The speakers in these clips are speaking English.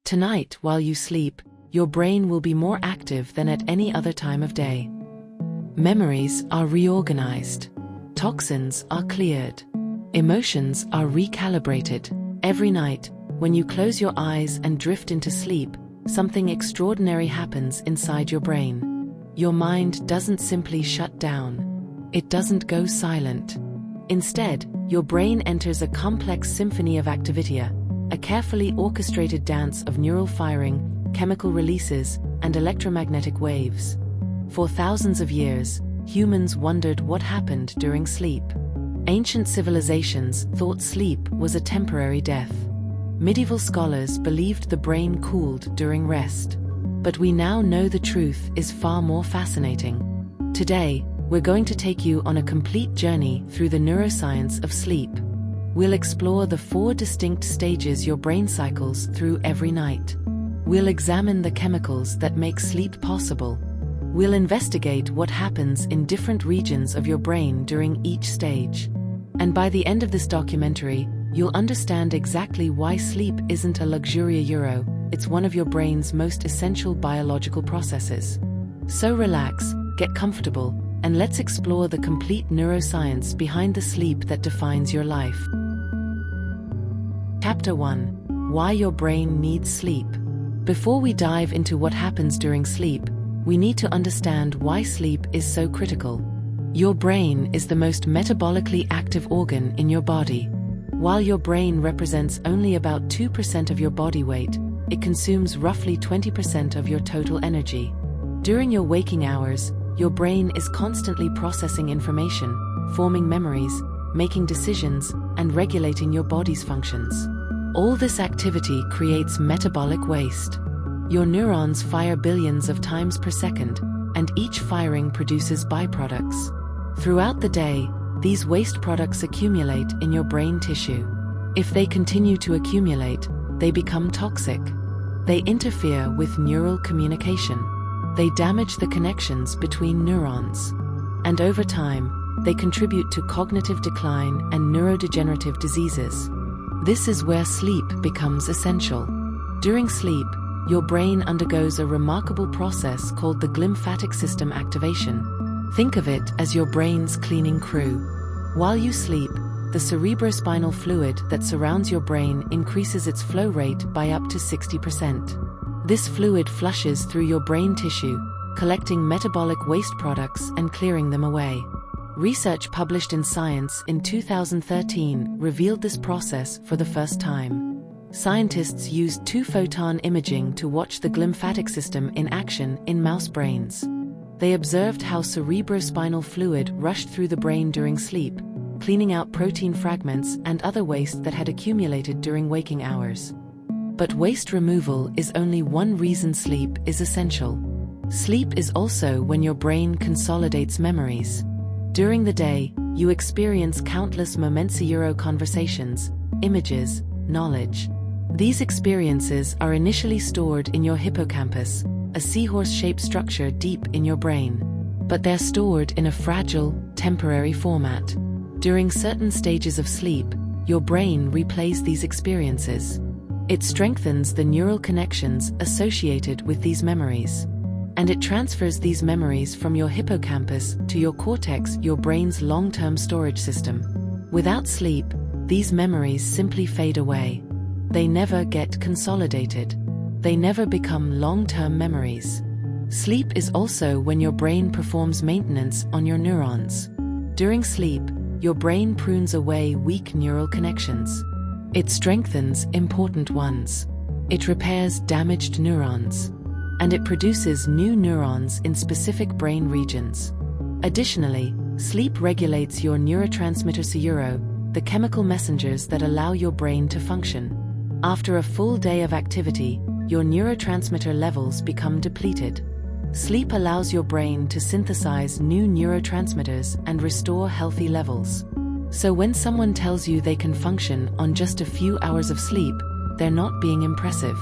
Tonight, while you sleep, your brain will be more active than at any other time of day. Memories are reorganized. Toxins are cleared. Emotions are recalibrated. Every night, when you close your eyes and drift into sleep, something extraordinary happens inside your brain. Your mind doesn't simply shut down. It doesn't go silent. Instead, your brain enters a complex symphony of activity, a carefully orchestrated dance of neural firing, chemical releases, and electromagnetic waves. For thousands of years, humans wondered what happened during sleep. Ancient civilizations thought sleep was a temporary death. Medieval scholars believed the brain cooled during rest. But we now know the truth is far more fascinating. Today, we're going to take you on a complete journey through the neuroscience of sleep. We'll explore the 4 distinct stages your brain cycles through every night. We'll examine the chemicals that make sleep possible. We'll investigate what happens in different regions of your brain during each stage. And by the end of this documentary, you'll understand exactly why sleep isn't a luxury euro, it's one of your brain's most essential biological processes. So relax, get comfortable, and let's explore the complete neuroscience behind the sleep that defines your life. Chapter 1. Why your brain needs sleep. Before we dive into what happens during sleep, we need to understand why sleep is so critical. Your brain is the most metabolically active organ in your body. While your brain represents only about 2% of your body weight, it consumes roughly 20% of your total energy. During your waking hours, your brain is constantly processing information, forming memories, making decisions, and regulating your body's functions. All this activity creates metabolic waste. Your neurons fire billions of times per second, and each firing produces byproducts. Throughout the day, these waste products accumulate in your brain tissue. If they continue to accumulate, they become toxic. They interfere with neural communication. They damage the connections between neurons. And over time, they contribute to cognitive decline and neurodegenerative diseases. This is where sleep becomes essential. During sleep, your brain undergoes a remarkable process called the glymphatic system activation. Think of it as your brain's cleaning crew. While you sleep, the cerebrospinal fluid that surrounds your brain increases its flow rate by up to 60%. This fluid flushes through your brain tissue, collecting metabolic waste products and clearing them away. Research published in Science in 2013 revealed this process for the first time. Scientists used 2-photon imaging to watch the glymphatic system in action in mouse brains. They observed how cerebrospinal fluid rushed through the brain during sleep, cleaning out protein fragments and other waste that had accumulated during waking hours. But waste removal is only one reason sleep is essential. Sleep is also when your brain consolidates memories. During the day, you experience countless moments-euro conversations, images, knowledge. These experiences are initially stored in your hippocampus, a seahorse-shaped structure deep in your brain. But they're stored in a fragile, temporary format. During certain stages of sleep, your brain replays these experiences. It strengthens the neural connections associated with these memories. And it transfers these memories from your hippocampus to your cortex, your brain's long-term storage system. Without sleep, these memories simply fade away. They never get consolidated. They never become long-term memories. Sleep is also when your brain performs maintenance on your neurons. During sleep, your brain prunes away weak neural connections. It strengthens important ones. It repairs damaged neurons. And it produces new neurons in specific brain regions. Additionally, sleep regulates your neurotransmitter cerebro, the chemical messengers that allow your brain to function. After a full day of activity, your neurotransmitter levels become depleted. Sleep allows your brain to synthesize new neurotransmitters and restore healthy levels. So when someone tells you they can function on just a few hours of sleep, they're not being impressive.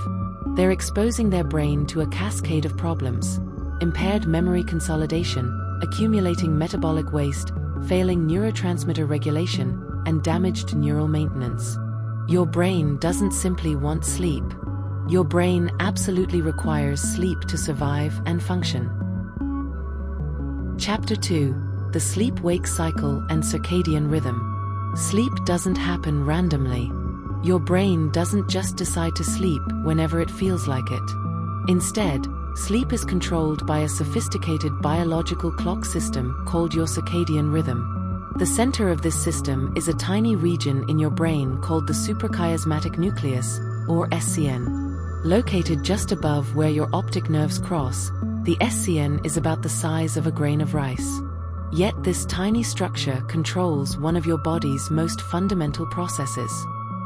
They're exposing their brain to a cascade of problems: impaired memory consolidation, accumulating metabolic waste, failing neurotransmitter regulation, and damaged neural maintenance. Your brain doesn't simply want sleep. Your brain absolutely requires sleep to survive and function. Chapter 2: The Sleep-Wake Cycle and Circadian Rhythm. Sleep doesn't happen randomly. Your brain doesn't just decide to sleep whenever it feels like it. Instead, sleep is controlled by a sophisticated biological clock system called your circadian rhythm. The center of this system is a tiny region in your brain called the suprachiasmatic nucleus, or SCN. Located just above where your optic nerves cross, the SCN is about the size of a grain of rice. Yet this tiny structure controls one of your body's most fundamental processes.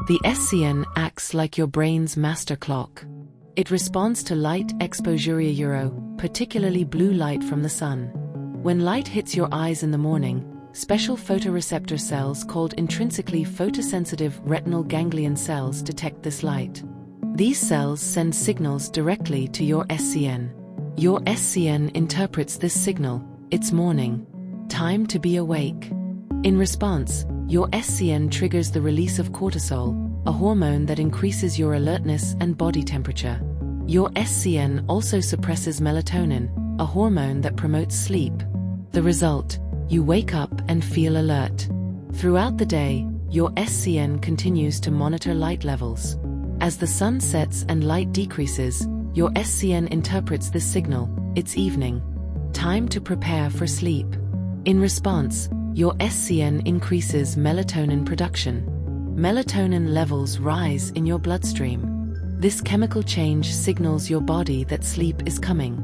The SCN acts like your brain's master clock. It responds to light exposure, particularly blue light from the sun. When light hits your eyes in the morning, special photoreceptor cells called intrinsically photosensitive retinal ganglion cells detect this light. These cells send signals directly to your SCN. Your SCN interprets this signal: it's morning. Time to be awake. In response, your SCN triggers the release of cortisol, a hormone that increases your alertness and body temperature. Your SCN also suppresses melatonin, a hormone that promotes sleep. The result: you wake up and feel alert. Throughout the day, your SCN continues to monitor light levels. As the sun sets and light decreases, your SCN interprets this signal: it's evening. Time to prepare for sleep. In response, your SCN increases melatonin production. Melatonin levels rise in your bloodstream. This chemical change signals your body that sleep is coming.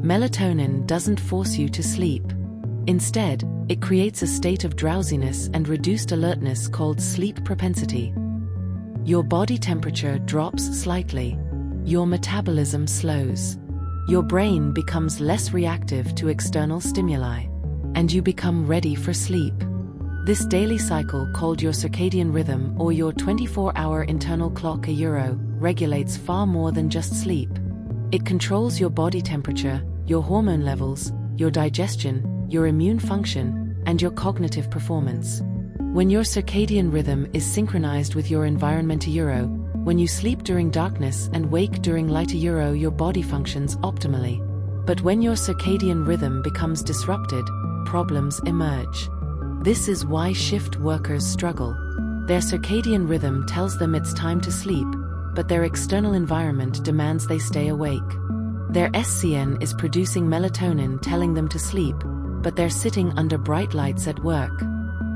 Melatonin doesn't force you to sleep. Instead, it creates a state of drowsiness and reduced alertness called sleep propensity. Your body temperature drops slightly. Your metabolism slows. Your brain becomes less reactive to external stimuli. And you become ready for sleep. This daily cycle, called your circadian rhythm or your 24-hour internal clock, regulates far more than just sleep. It controls your body temperature, your hormone levels, your digestion, your immune function, and your cognitive performance. When your circadian rhythm is synchronized with your environment, when you sleep during darkness and wake during light, your body functions optimally. But when your circadian rhythm becomes disrupted, problems emerge. This is why shift workers struggle. Their circadian rhythm tells them it's time to sleep, but their external environment demands they stay awake. Their SCN is producing melatonin telling them to sleep, but they're sitting under bright lights at work.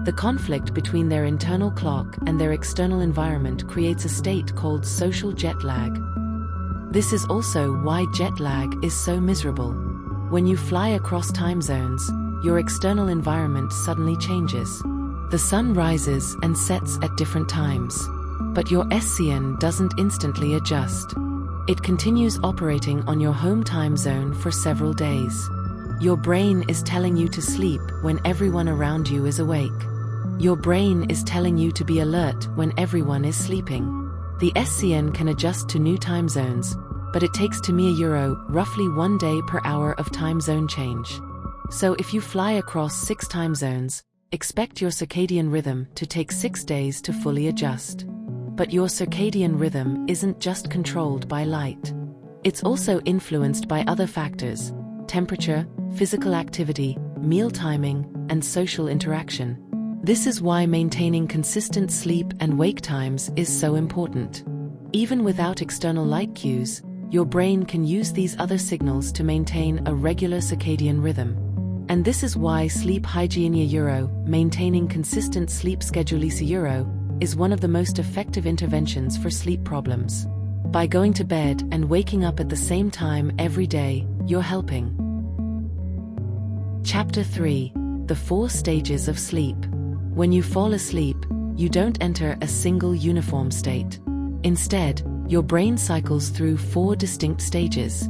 The conflict between their internal clock and their external environment creates a state called social jet lag. This is also why jet lag is so miserable. When you fly across time zones, your external environment suddenly changes. The sun rises and sets at different times. But your SCN doesn't instantly adjust. It continues operating on your home time zone for several days. Your brain is telling you to sleep when everyone around you is awake. Your brain is telling you to be alert when everyone is sleeping. The SCN can adjust to new time zones, but it takes to me roughly 1 day per hour of time zone change. So if you fly across 6 time zones, expect your circadian rhythm to take 6 days to fully adjust. But your circadian rhythm isn't just controlled by light. It's also influenced by other factors: temperature, physical activity, meal timing, and social interaction. This is why maintaining consistent sleep and wake times is so important. Even without external light cues, your brain can use these other signals to maintain a regular circadian rhythm. And this is why sleep hygiene, maintaining consistent sleep schedule, is one of the most effective interventions for sleep problems. By going to bed and waking up at the same time every day, you're helping. Chapter 3: The 4 Stages of Sleep. When you fall asleep, you don't enter a single uniform state. Instead, your brain cycles through 4 distinct stages.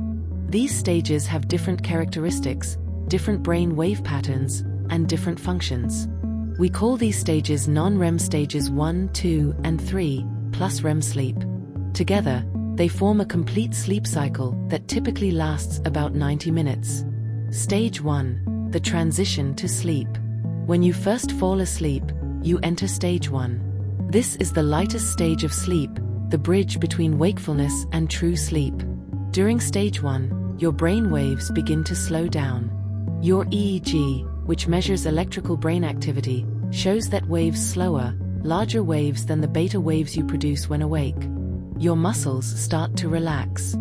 These stages have different characteristics, different brain wave patterns, and different functions. We call these stages non-REM stages 1, 2, and 3, plus REM sleep. Together, they form a complete sleep cycle that typically lasts about 90 minutes. Stage 1: the transition to sleep. When you first fall asleep, you enter stage 1. This is the lightest stage of sleep, the bridge between wakefulness and true sleep. During stage 1, your brain waves begin to slow down. Your EEG, which measures electrical brain activity, shows that waves slower, larger waves than the beta waves you produce when awake. Your muscles start to relax.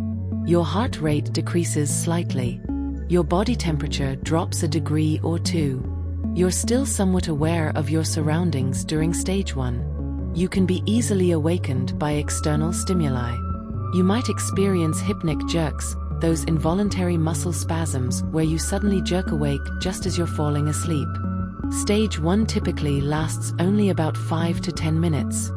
Your heart rate decreases slightly. Your body temperature drops a degree or two. You're still somewhat aware of your surroundings during stage 1. You can be easily awakened by external stimuli. You might experience hypnic jerks, those involuntary muscle spasms where you suddenly jerk awake just as you're falling asleep. Stage 1 typically lasts only about 5 to 10 minutes.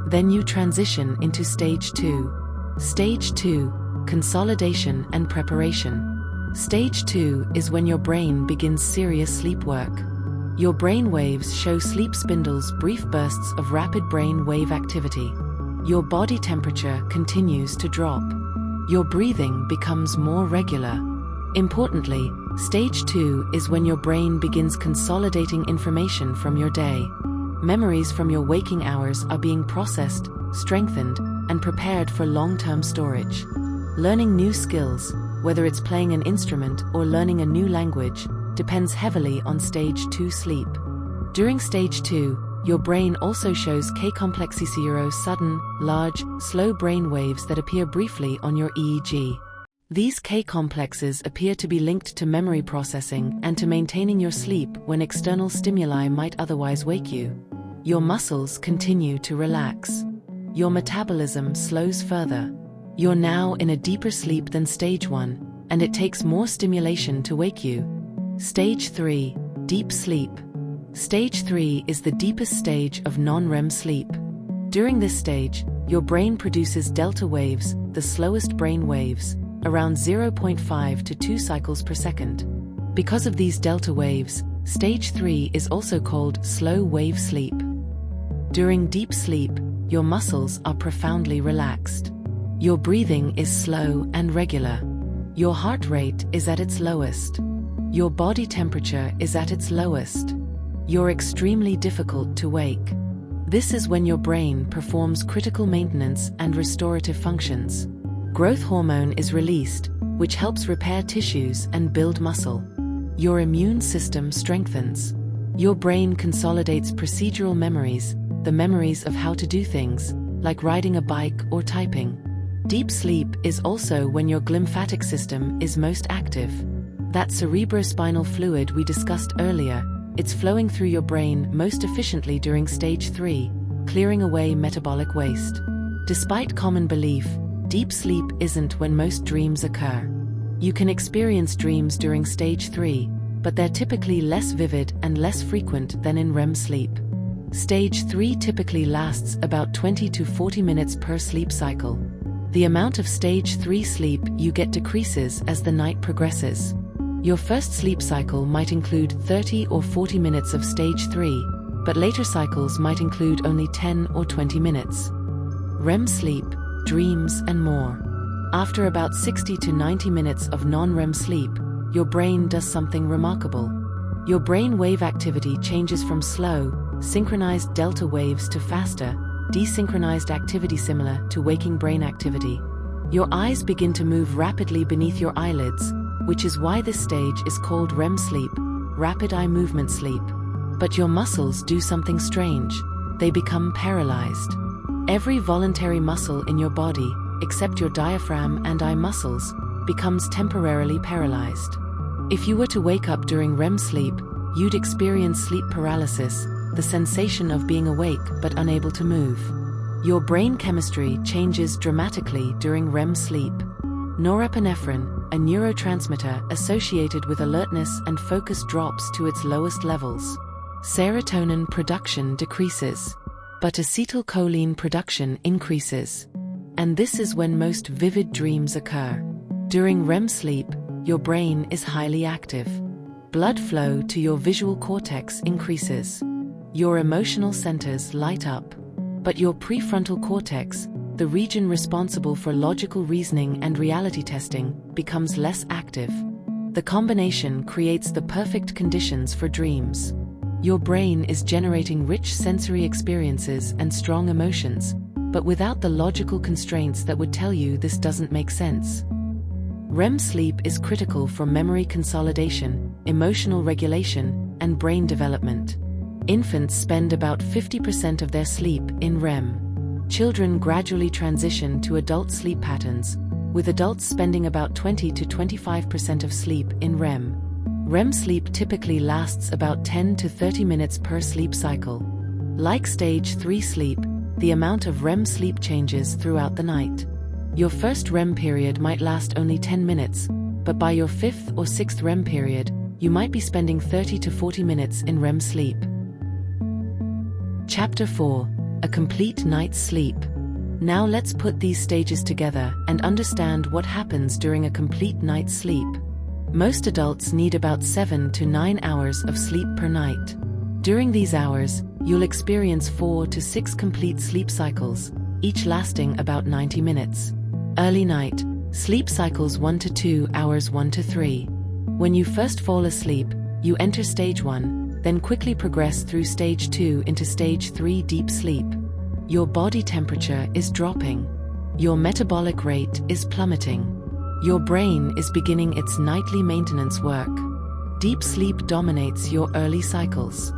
Then you transition into stage 2. Stage 2, consolidation and preparation. Stage 2 is when your brain begins serious sleep work. Your brain waves show sleep spindles, brief bursts of rapid brain wave activity. Your body temperature continues to drop. Your breathing becomes more regular. Importantly, stage 2 is when your brain begins consolidating information from your day. Memories from your waking hours are being processed, strengthened, and prepared for long-term storage. Learning new skills, whether it's playing an instrument or learning a new language, depends heavily on stage 2 sleep. During stage 2, your brain also shows K-complexicero sudden, large, slow brain waves that appear briefly on your EEG. These K-complexes appear to be linked to memory processing and to maintaining your sleep when external stimuli might otherwise wake you. Your muscles continue to relax. Your metabolism slows further. You're now in a deeper sleep than stage 1, and it takes more stimulation to wake you. Stage 3, deep sleep. Stage 3 is the deepest stage of non-REM sleep. During this stage, your brain produces delta waves, the slowest brain waves, around 0.5 to 2 cycles per second. Because of these delta waves, stage 3 is also called slow wave sleep. During deep sleep, your muscles are profoundly relaxed. Your breathing is slow and regular. Your heart rate is at its lowest. Your body temperature is at its lowest. You're extremely difficult to wake. This is when your brain performs critical maintenance and restorative functions. Growth hormone is released, which helps repair tissues and build muscle. Your immune system strengthens. Your brain consolidates procedural memories, the memories of how to do things, like riding a bike or typing. Deep sleep is also when your glymphatic system is most active. That cerebrospinal fluid we discussed earlier, it's flowing through your brain most efficiently during stage 3, clearing away metabolic waste. Despite common belief, deep sleep isn't when most dreams occur. You can experience dreams during stage 3, but they're typically less vivid and less frequent than in REM sleep. Stage 3 typically lasts about 20 to 40 minutes per sleep cycle. The amount of stage 3 sleep you get decreases as the night progresses. Your first sleep cycle might include 30 or 40 minutes of stage 3, but later cycles might include only 10 or 20 minutes. REM sleep, dreams, and more. After about 60 to 90 minutes of non-REM sleep, your brain does something remarkable. Your brain wave activity changes from slow, synchronized delta waves to faster, desynchronized activity similar to waking brain activity. Your eyes begin to move rapidly beneath your eyelids, which is why this stage is called REM sleep, rapid eye movement sleep. But your muscles do something strange. They become paralyzed. Every voluntary muscle in your body, except your diaphragm and eye muscles, becomes temporarily paralyzed. If you were to wake up during REM sleep, you'd experience sleep paralysis, the sensation of being awake but unable to move. Your brain chemistry changes dramatically during REM sleep. Norepinephrine, a neurotransmitter associated with alertness and focus, drops to its lowest levels. Serotonin production decreases, but acetylcholine production increases. And this is when most vivid dreams occur. During REM sleep, your brain is highly active. Blood flow to your visual cortex increases. Your emotional centers light up. But your prefrontal cortex, the region responsible for logical reasoning and reality testing, becomes less active. The combination creates the perfect conditions for dreams. Your brain is generating rich sensory experiences and strong emotions, but without the logical constraints that would tell you this doesn't make sense. REM sleep is critical for memory consolidation, emotional regulation, and brain development. Infants spend about 50% of their sleep in REM. Children gradually transition to adult sleep patterns, with adults spending about 20 to 25% of sleep in REM. REM sleep typically lasts about 10 to 30 minutes per sleep cycle. Like stage 3 sleep, the amount of REM sleep changes throughout the night. Your first REM period might last only 10 minutes, but by your 5th or 6th REM period, you might be spending 30 to 40 minutes in REM sleep. Chapter 4: A Complete Night's Sleep. Now let's put these stages together and understand what happens during a complete night's sleep. Most adults need about 7 to 9 hours of sleep per night. During these hours, you'll experience 4 to 6 complete sleep cycles, each lasting about 90 minutes. Early night, sleep cycles 1 to 2 hours 1 to 3. When you first fall asleep, you enter stage 1, then quickly progress through stage 2 into stage 3 deep sleep. Your body temperature is dropping. Your metabolic rate is plummeting. Your brain is beginning its nightly maintenance work. Deep sleep dominates your early cycles.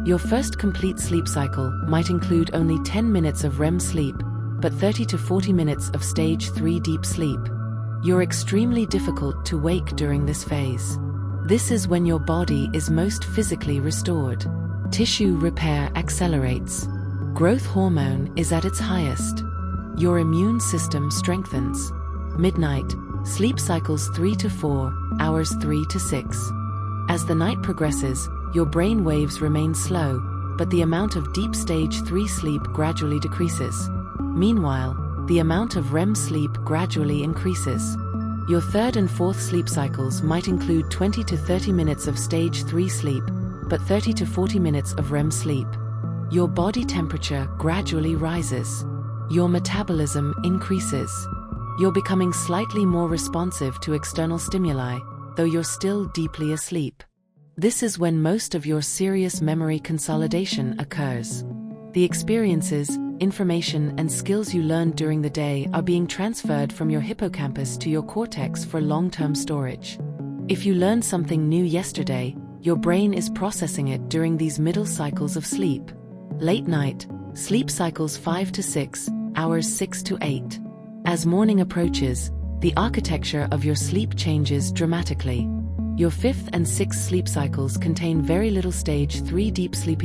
Your first complete sleep cycle might include only 10 minutes of REM sleep, but 30 to 40 minutes of stage 3 deep sleep. You're extremely difficult to wake during this phase. This is when your body is most physically restored. Tissue repair accelerates. Growth hormone is at its highest. Your immune system strengthens. Midnight, sleep cycles 3 to 4 hours 3 to 6. As the night progresses, your brain waves remain slow, but the amount of deep stage 3 sleep gradually decreases. Meanwhile, the amount of REM sleep gradually increases. Your third and fourth sleep cycles might include 20 to 30 minutes of stage 3 sleep, but 30 to 40 minutes of REM sleep. Your body temperature gradually rises. Your metabolism increases. You're becoming slightly more responsive to external stimuli, though you're still deeply asleep. This is when most of your serious memory consolidation occurs. The experiences, information, and skills you learned during the day are being transferred from your hippocampus to your cortex for long-term storage. If you learned something new yesterday, your brain is processing it during these middle cycles of sleep. Late night, sleep cycles 5 to 6 hours 6 to 8. As morning approaches, the architecture of your sleep changes dramatically. Your 5th and 6th sleep cycles contain very little stage 3 deep sleep,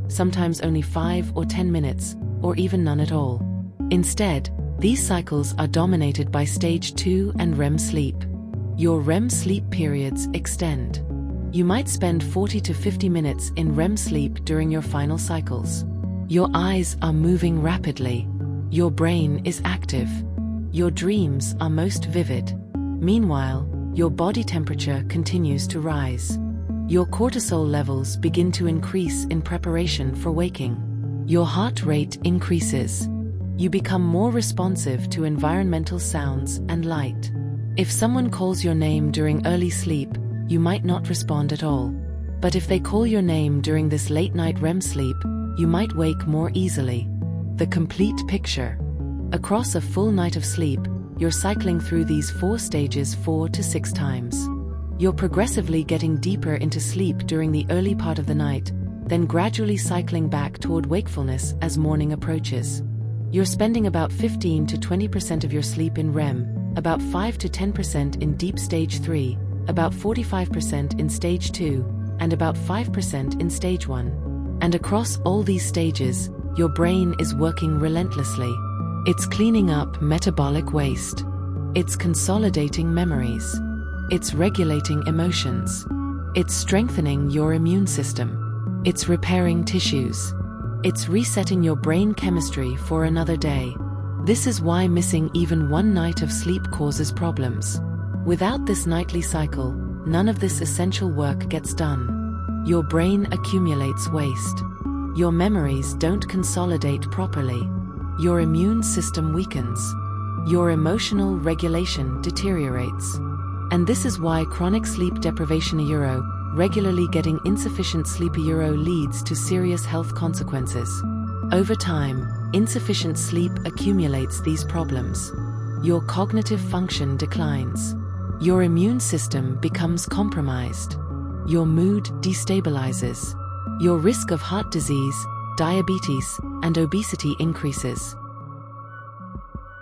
sometimes only 5 or 10 minutes, or even none at all. Instead, these cycles are dominated by stage 2 and REM sleep. Your REM sleep periods extend. You might spend 40 to 50 minutes in REM sleep during your final cycles. Your eyes are moving rapidly. Your brain is active. Your dreams are most vivid. Meanwhile, your body temperature continues to rise. Your cortisol levels begin to increase in preparation for waking. Your heart rate increases. You become more responsive to environmental sounds and light. If someone calls your name during early sleep, you might not respond at all. But if they call your name during this late-night REM sleep, you might wake more easily. The complete picture. Across a full night of sleep, you're cycling through these 4 stages 4 to 6 times. You're progressively getting deeper into sleep during the early part of the night, then gradually cycling back toward wakefulness as morning approaches. You're spending about 15 to 20% of your sleep in REM, about 5 to 10% in deep stage 3, about 45% in stage 2, and about 5% in stage 1. And across all these stages, your brain is working relentlessly. It's cleaning up metabolic waste. It's consolidating memories. It's regulating emotions. It's strengthening your immune system. It's repairing tissues. It's resetting your brain chemistry for another day. This is why missing even one night of sleep causes problems. Without this nightly cycle, none of this essential work gets done. Your brain accumulates waste. Your memories don't consolidate properly. Your immune system weakens. Your emotional regulation deteriorates. And this is why chronic sleep deprivation regularly getting insufficient sleep leads to serious health consequences. Over time, insufficient sleep accumulates these problems. Your cognitive function declines. Your immune system becomes compromised. Your mood destabilizes. Your risk of heart disease, diabetes, and obesity increases.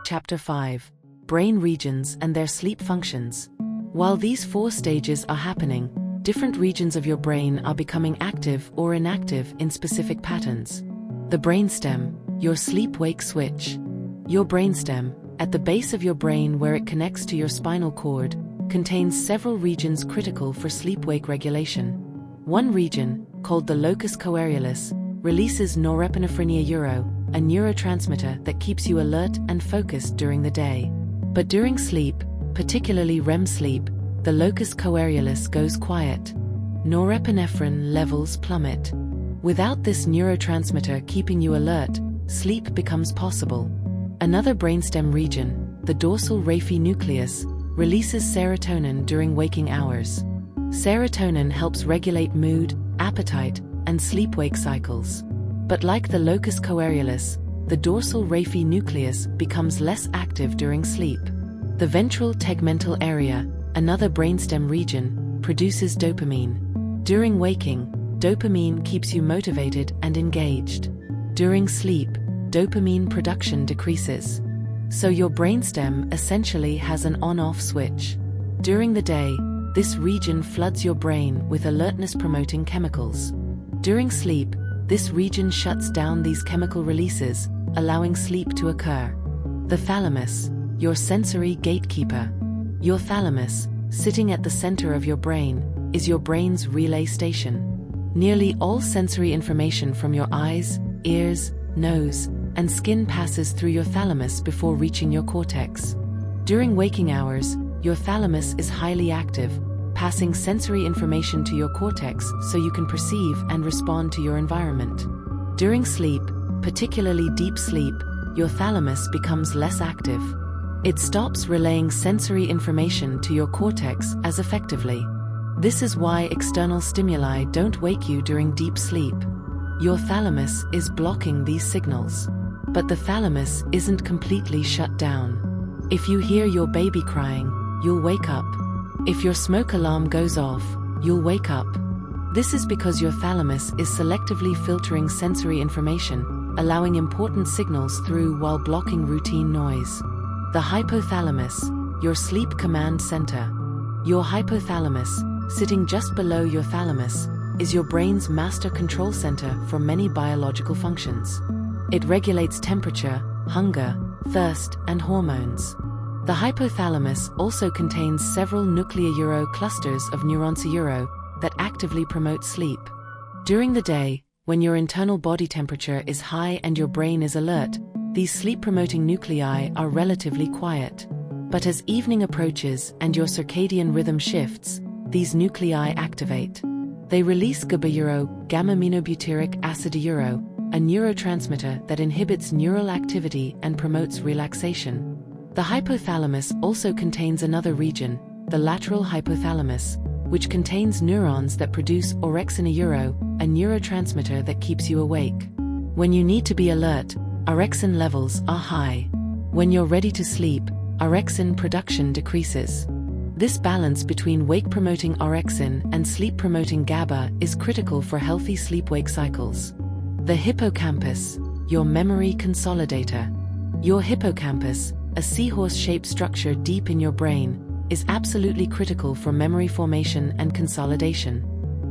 Chapter 5. Brain regions and their sleep functions. While these 4 stages are happening, different regions of your brain are becoming active or inactive in specific patterns. The brainstem, your sleep-wake switch. Your brainstem, at the base of your brain where it connects to your spinal cord, contains several regions critical for sleep-wake regulation. One region, called the locus coeruleus, releases norepinephrine, a neurotransmitter that keeps you alert and focused during the day. But during sleep, particularly REM sleep, the locus coeruleus goes quiet. Norepinephrine levels plummet. Without this neurotransmitter keeping you alert, sleep becomes possible. Another brainstem region, the dorsal raphe nucleus, releases serotonin during waking hours. Serotonin helps regulate mood, appetite, and sleep-wake cycles. But like the locus coeruleus, the dorsal raphe nucleus becomes less active during sleep. The ventral tegmental area, another brainstem region, produces dopamine. During waking, dopamine keeps you motivated and engaged. During sleep, dopamine production decreases. So your brainstem essentially has an on-off switch. During the day, this region floods your brain with alertness-promoting chemicals. During sleep, this region shuts down these chemical releases, allowing sleep to occur. The thalamus, your sensory gatekeeper. Your thalamus, sitting at the center of your brain, is your brain's relay station. Nearly all sensory information from your eyes, ears, nose, and skin passes through your thalamus before reaching your cortex. During waking hours, your thalamus is highly active, passing sensory information to your cortex so you can perceive and respond to your environment. During sleep, particularly deep sleep, your thalamus becomes less active. It stops relaying sensory information to your cortex as effectively. This is why external stimuli don't wake you during deep sleep. Your thalamus is blocking these signals. But the thalamus isn't completely shut down. If you hear your baby crying, you'll wake up. If your smoke alarm goes off, you'll wake up. This is because your thalamus is selectively filtering sensory information, allowing important signals through while blocking routine noise. The hypothalamus, your sleep command center. Your hypothalamus, sitting just below your thalamus, is your brain's master control center for many biological functions. It regulates temperature, hunger, thirst, and hormones. The hypothalamus also contains several nuclear clusters of neurons that actively promote sleep. During the day, when your internal body temperature is high and your brain is alert, these sleep-promoting nuclei are relatively quiet. But as evening approaches and your circadian rhythm shifts, these nuclei activate. They release GABA, gamma-aminobutyric acid, a neurotransmitter that inhibits neural activity and promotes relaxation. The hypothalamus also contains another region, the lateral hypothalamus, which contains neurons that produce orexin, a neurotransmitter that keeps you awake. When you need to be alert, orexin levels are high. When you're ready to sleep, orexin production decreases. This balance between wake-promoting orexin and sleep-promoting GABA is critical for healthy sleep-wake cycles. The hippocampus, your memory consolidator. Your hippocampus, a seahorse-shaped structure deep in your brain, is absolutely critical for memory formation and consolidation.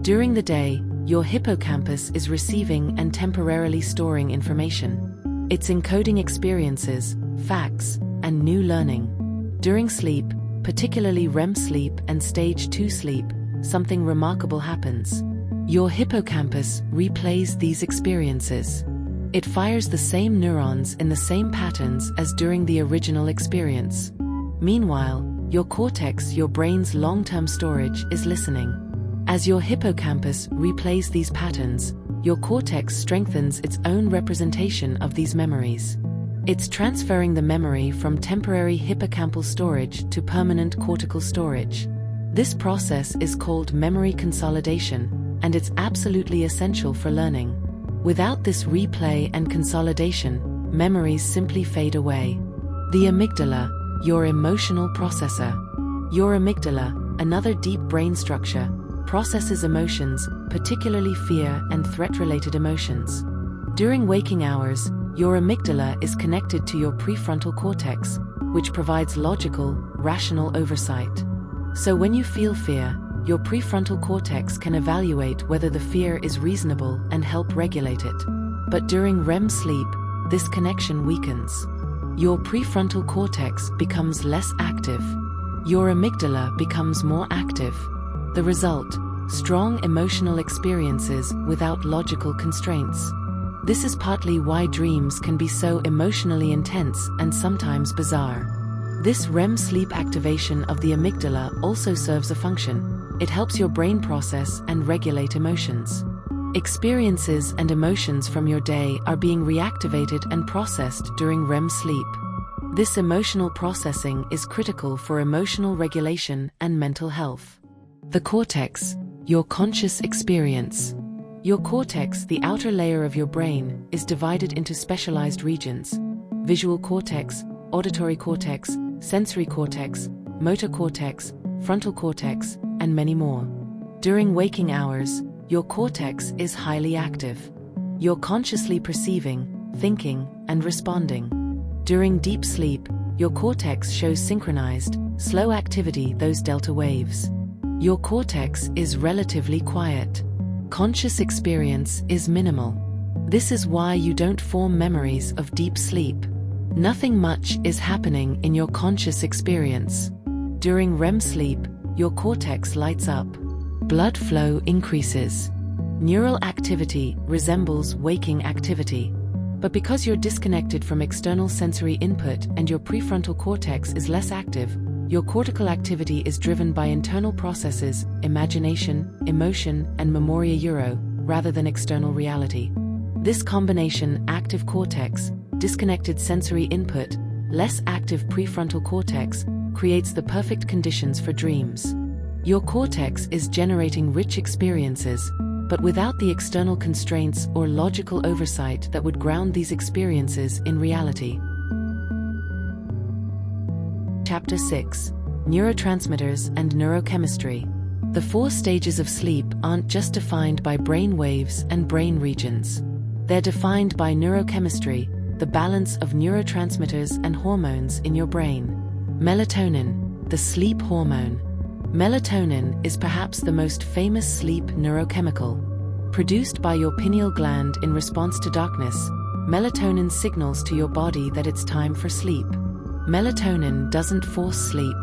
During the day, your hippocampus is receiving and temporarily storing information. It's encoding experiences, facts, and new learning. During sleep, particularly REM sleep and stage 2 sleep, something remarkable happens. Your hippocampus replays these experiences. It fires the same neurons in the same patterns as during the original experience. Meanwhile, your cortex, your brain's long-term storage, is listening. As your hippocampus replays these patterns, your cortex strengthens its own representation of these memories. It's transferring the memory from temporary hippocampal storage to permanent cortical storage. This process is called memory consolidation, and it's absolutely essential for learning. Without this replay and consolidation, memories simply fade away. The amygdala, your emotional processor. Your amygdala, another deep brain structure, processes emotions, particularly fear and threat-related emotions. During waking hours, your amygdala is connected to your prefrontal cortex, which provides logical, rational oversight. So when you feel fear, your prefrontal cortex can evaluate whether the fear is reasonable and help regulate it. But during REM sleep, this connection weakens. Your prefrontal cortex becomes less active. Your amygdala becomes more active. The result: strong emotional experiences without logical constraints. This is partly why dreams can be so emotionally intense and sometimes bizarre. This REM sleep activation of the amygdala also serves a function. It helps your brain process and regulate emotions. Experiences and emotions from your day are being reactivated and processed during REM sleep. This emotional processing is critical for emotional regulation and mental health. The cortex, your conscious experience. Your cortex, the outer layer of your brain, is divided into specialized regions: visual cortex, auditory cortex, sensory cortex, motor cortex, frontal cortex, and many more. During waking hours, your cortex is highly active. You're consciously perceiving, thinking, and responding. During deep sleep, your cortex shows synchronized, slow activity, those delta waves. Your cortex is relatively quiet. Conscious experience is minimal. This is why you don't form memories of deep sleep. Nothing much is happening in your conscious experience. During REM sleep, your cortex lights up. Blood flow increases. Neural activity resembles waking activity. But because you're disconnected from external sensory input and your prefrontal cortex is less active, your cortical activity is driven by internal processes, imagination, emotion, and memoria euro, rather than external reality. This combination, active cortex, disconnected sensory input, less active prefrontal cortex, creates the perfect conditions for dreams. Your cortex is generating rich experiences, but without the external constraints or logical oversight that would ground these experiences in reality. Chapter 6: Neurotransmitters and Neurochemistry. The 4 stages of sleep aren't just defined by brain waves and brain regions. They're defined by neurochemistry, the balance of neurotransmitters and hormones in your brain. Melatonin, the sleep hormone. Melatonin is perhaps the most famous sleep neurochemical. Produced by your pineal gland in response to darkness, melatonin signals to your body that it's time for sleep. Melatonin doesn't force sleep.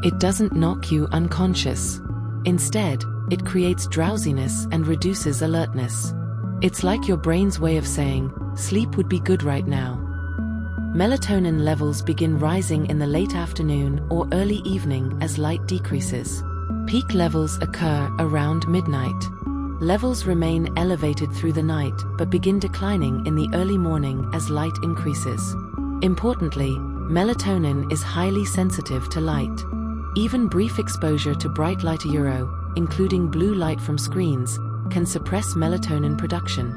It doesn't knock you unconscious. Instead, it creates drowsiness and reduces alertness. It's like your brain's way of saying, sleep would be good right now. Melatonin levels begin rising in the late afternoon or early evening as light decreases. Peak levels occur around midnight. Levels remain elevated through the night but begin declining in the early morning as light increases. Importantly, melatonin is highly sensitive to light. Even brief exposure to bright light euro, including blue light from screens, can suppress melatonin production.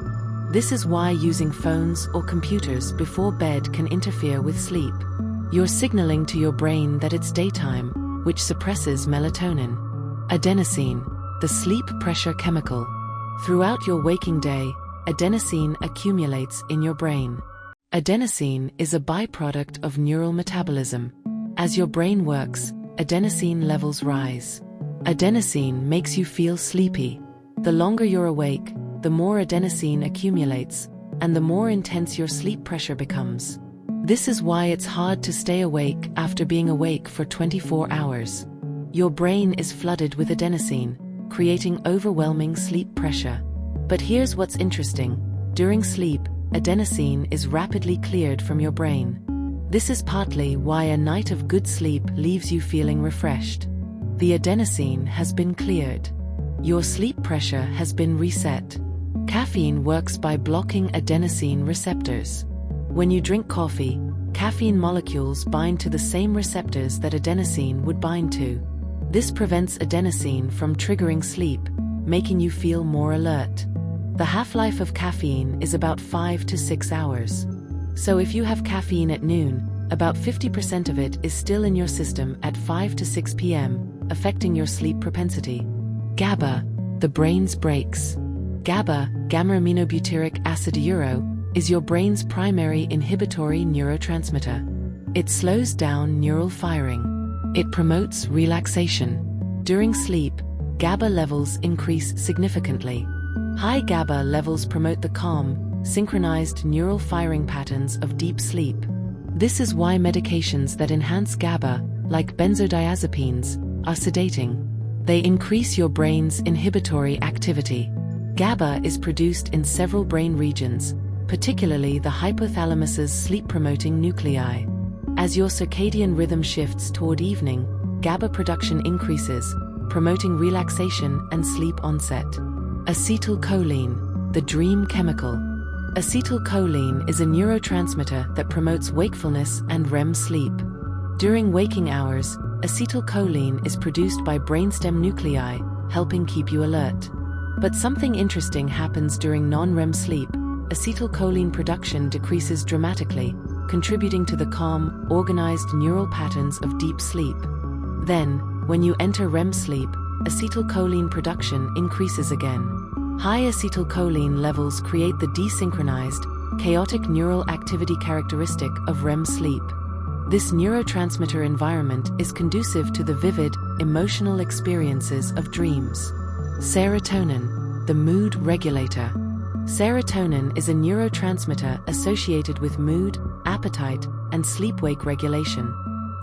This is why using phones or computers before bed can interfere with sleep. You're signaling to your brain that it's daytime, which suppresses melatonin. Adenosine, the sleep pressure chemical. Throughout your waking day, adenosine accumulates in your brain. Adenosine is a byproduct of neural metabolism. As your brain works, adenosine levels rise. Adenosine makes you feel sleepy. The longer you're awake, the more adenosine accumulates, and the more intense your sleep pressure becomes. This is why it's hard to stay awake after being awake for 24 hours. Your brain is flooded with adenosine, creating overwhelming sleep pressure. But here's what's interesting. During sleep, adenosine is rapidly cleared from your brain. This is partly why a night of good sleep leaves you feeling refreshed. The adenosine has been cleared. Your sleep pressure has been reset. Caffeine works by blocking adenosine receptors. When you drink coffee, caffeine molecules bind to the same receptors that adenosine would bind to. This prevents adenosine from triggering sleep, making you feel more alert. The half-life of caffeine is about 5 to 6 hours. So if you have caffeine at noon, about 50% of it is still in your system at 5 to 6 p.m., affecting your sleep propensity. GABA, the brain's brakes. GABA, gamma-aminobutyric acid euro, is your brain's primary inhibitory neurotransmitter. It slows down neural firing. It promotes relaxation. During sleep, GABA levels increase significantly. High GABA levels promote the calm, synchronized neural firing patterns of deep sleep. This is why medications that enhance GABA, like benzodiazepines, are sedating. They increase your brain's inhibitory activity. GABA is produced in several brain regions, particularly the hypothalamus's sleep-promoting nuclei. As your circadian rhythm shifts toward evening, GABA production increases, promoting relaxation and sleep onset. Acetylcholine, the dream chemical. Acetylcholine is a neurotransmitter that promotes wakefulness and REM sleep. During waking hours, acetylcholine is produced by brainstem nuclei, helping keep you alert. But something interesting happens during non-REM sleep. Acetylcholine production decreases dramatically, contributing to the calm, organized neural patterns of deep sleep. Then, when you enter REM sleep, acetylcholine production increases again. High acetylcholine levels create the desynchronized, chaotic neural activity characteristic of REM sleep. This neurotransmitter environment is conducive to the vivid, emotional experiences of dreams. Serotonin, the mood regulator. Serotonin is a neurotransmitter associated with mood, appetite, and sleep-wake regulation.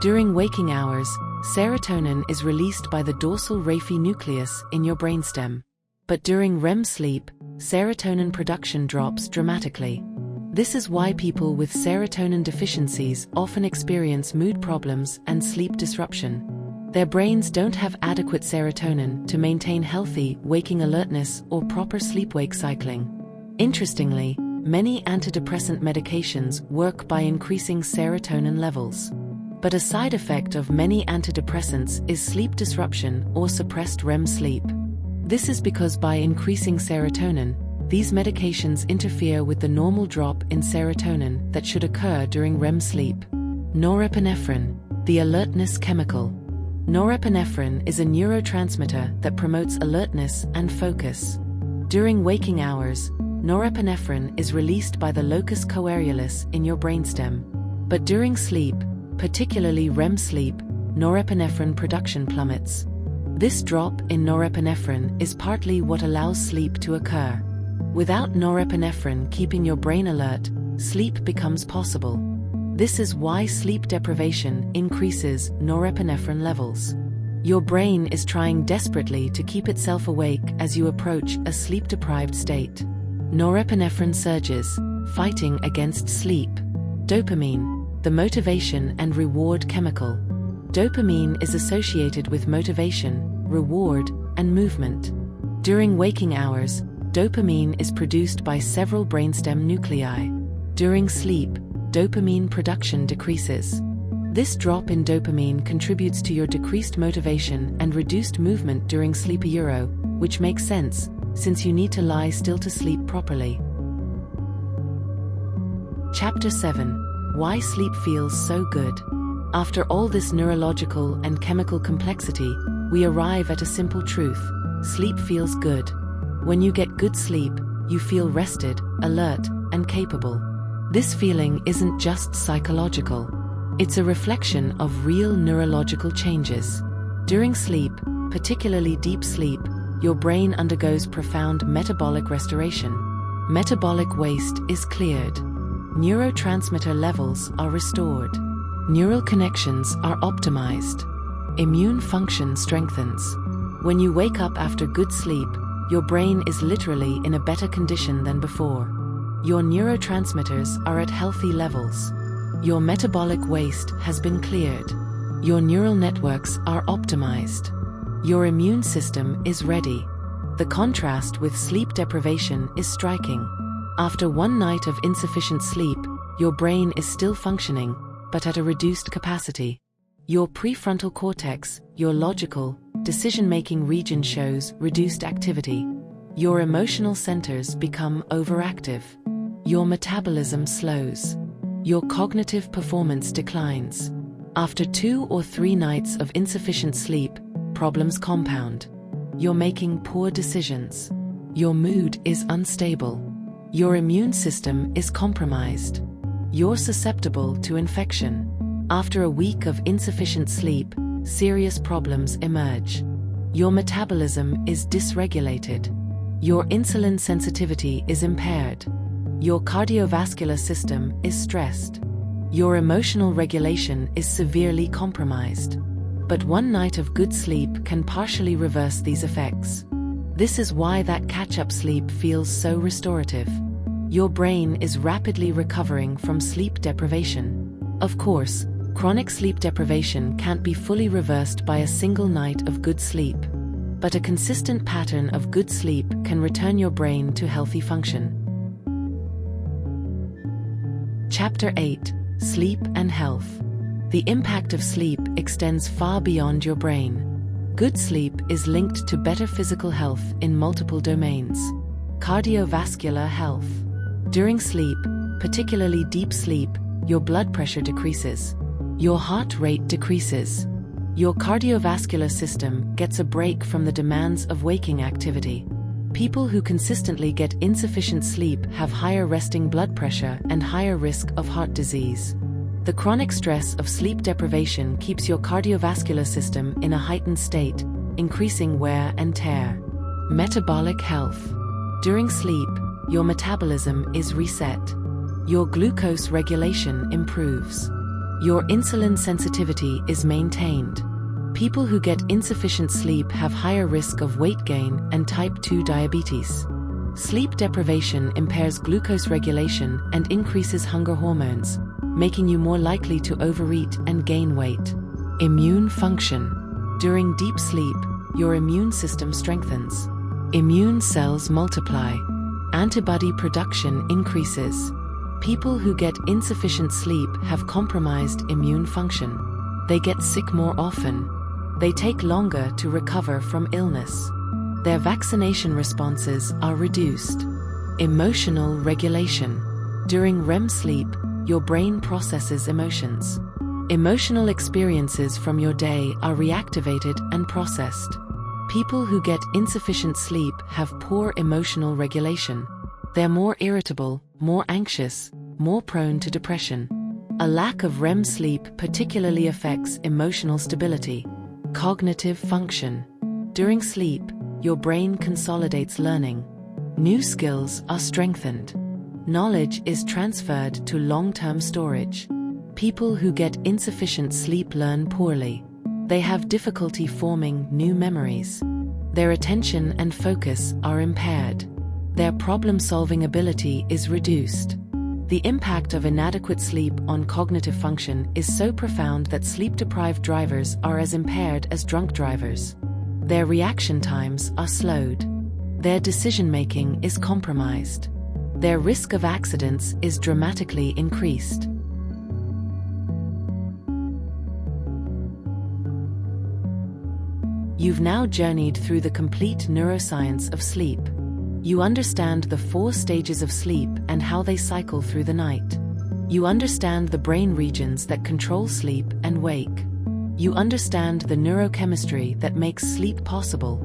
During waking hours, serotonin is released by the dorsal raphe nucleus in your brainstem. But during REM sleep, serotonin production drops dramatically. This is why people with serotonin deficiencies often experience mood problems and sleep disruption. Their brains don't have adequate serotonin to maintain healthy, waking alertness or proper sleep-wake cycling. Interestingly, many antidepressant medications work by increasing serotonin levels. But a side effect of many antidepressants is sleep disruption or suppressed REM sleep. This is because by increasing serotonin, these medications interfere with the normal drop in serotonin that should occur during REM sleep. Norepinephrine, the alertness chemical. Norepinephrine is a neurotransmitter that promotes alertness and focus. During waking hours, norepinephrine is released by the locus coeruleus in your brainstem. But during sleep, particularly REM sleep, norepinephrine production plummets. This drop in norepinephrine is partly what allows sleep to occur. Without norepinephrine keeping your brain alert, sleep becomes possible. This is why sleep deprivation increases norepinephrine levels. Your brain is trying desperately to keep itself awake as you approach a sleep-deprived state. Norepinephrine surges, fighting against sleep. Dopamine, the motivation and reward chemical. Dopamine is associated with motivation, reward, and movement. During waking hours, dopamine is produced by several brainstem nuclei. During sleep, dopamine production decreases. This drop in dopamine contributes to your decreased motivation and reduced movement during sleep, which makes sense, since you need to lie still to sleep properly. Chapter 7. Why Sleep Feels So Good. After all this neurological and chemical complexity, we arrive at a simple truth: sleep feels good. When you get good sleep, you feel rested, alert, and capable. This feeling isn't just psychological. It's a reflection of real neurological changes. During sleep, particularly deep sleep, your brain undergoes profound metabolic restoration. Metabolic waste is cleared. Neurotransmitter levels are restored. Neural connections are optimized. Immune function strengthens. When you wake up after good sleep, your brain is literally in a better condition than before. Your neurotransmitters are at healthy levels. Your metabolic waste has been cleared. Your neural networks are optimized. Your immune system is ready. The contrast with sleep deprivation is striking. After one night of insufficient sleep, your brain is still functioning, but at a reduced capacity. Your prefrontal cortex, your logical, decision-making region shows reduced activity. Your emotional centers become overactive. Your metabolism slows. your cognitive performance declines. After 2 or 3 nights of insufficient sleep, problems compound. You're making poor decisions. Your mood is unstable. Your immune system is compromised. You're susceptible to infection. After a week of insufficient sleep, serious problems emerge. Your metabolism is dysregulated. Your insulin sensitivity is impaired. Your cardiovascular system is stressed. Your emotional regulation is severely compromised. But one night of good sleep can partially reverse these effects. This is why that catch-up sleep feels so restorative. Your brain is rapidly recovering from sleep deprivation. Of course, chronic sleep deprivation can't be fully reversed by a single night of good sleep. But a consistent pattern of good sleep can return your brain to healthy function. Chapter 8: Sleep and Health. The impact of sleep extends far beyond your brain. Good sleep is linked to better physical health in multiple domains. Cardiovascular health. During sleep, particularly deep sleep, your blood pressure decreases. Your heart rate decreases. Your cardiovascular system gets a break from the demands of waking activity. People who consistently get insufficient sleep have higher resting blood pressure and higher risk of heart disease. The chronic stress of sleep deprivation keeps your cardiovascular system in a heightened state, increasing wear and tear. Metabolic health. During sleep, your metabolism is reset. Your glucose regulation improves. Your insulin sensitivity is maintained. People who get insufficient sleep have higher risk of weight gain and type 2 diabetes. Sleep deprivation impairs glucose regulation and increases hunger hormones, making you more likely to overeat and gain weight. Immune function. During deep sleep, your immune system strengthens. Immune cells multiply. Antibody production increases. People who get insufficient sleep have compromised immune function. They get sick more often. They take longer to recover from illness. Their vaccination responses are reduced. Emotional regulation. During REM sleep, your brain processes emotions. Emotional experiences from your day are reactivated and processed. People who get insufficient sleep have poor emotional regulation. They're more irritable, more anxious, more prone to depression. A lack of REM sleep particularly affects emotional stability. Cognitive function. During sleep, your brain consolidates learning. New skills are strengthened. Knowledge is transferred to long-term storage. People who get insufficient sleep learn poorly. They have difficulty forming new memories. Their attention and focus are impaired. Their problem-solving ability is reduced. The impact of inadequate sleep on cognitive function is so profound that sleep-deprived drivers are as impaired as drunk drivers. Their reaction times are slowed. Their decision-making is compromised. Their risk of accidents is dramatically increased. You've now journeyed through the complete neuroscience of sleep. You understand the 4 stages of sleep and how they cycle through the night. You understand the brain regions that control sleep and wake. You understand the neurochemistry that makes sleep possible.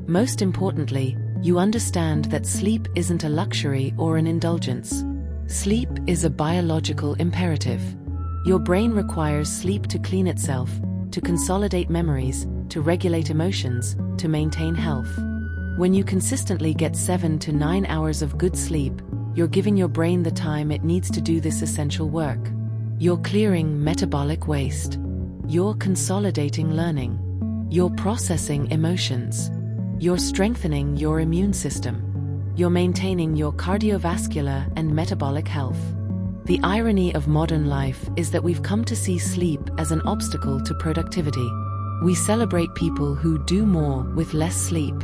Most importantly, you understand that sleep isn't a luxury or an indulgence. Sleep is a biological imperative. Your brain requires sleep to clean itself, to consolidate memories, to regulate emotions, to maintain health. When you consistently get 7 to 9 hours of good sleep, you're giving your brain the time it needs to do this essential work. You're clearing metabolic waste. You're consolidating learning. You're processing emotions. You're strengthening your immune system. You're maintaining your cardiovascular and metabolic health. The irony of modern life is that we've come to see sleep as an obstacle to productivity. We celebrate people who do more with less sleep.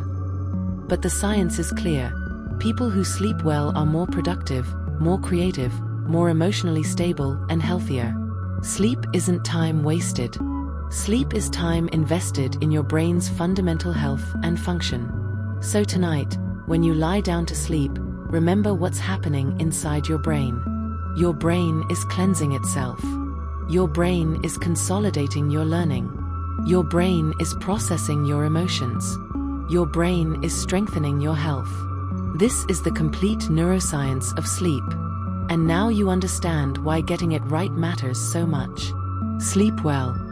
But the science is clear. People who sleep well are more productive, more creative, more emotionally stable, and healthier. Sleep isn't time wasted. Sleep is time invested in your brain's fundamental health and function. So tonight, when you lie down to sleep, remember what's happening inside your brain. Your brain is cleansing itself. Your brain is consolidating your learning. Your brain is processing your emotions. Your brain is strengthening your health. This is the complete neuroscience of sleep. And now you understand why getting it right matters so much. Sleep well.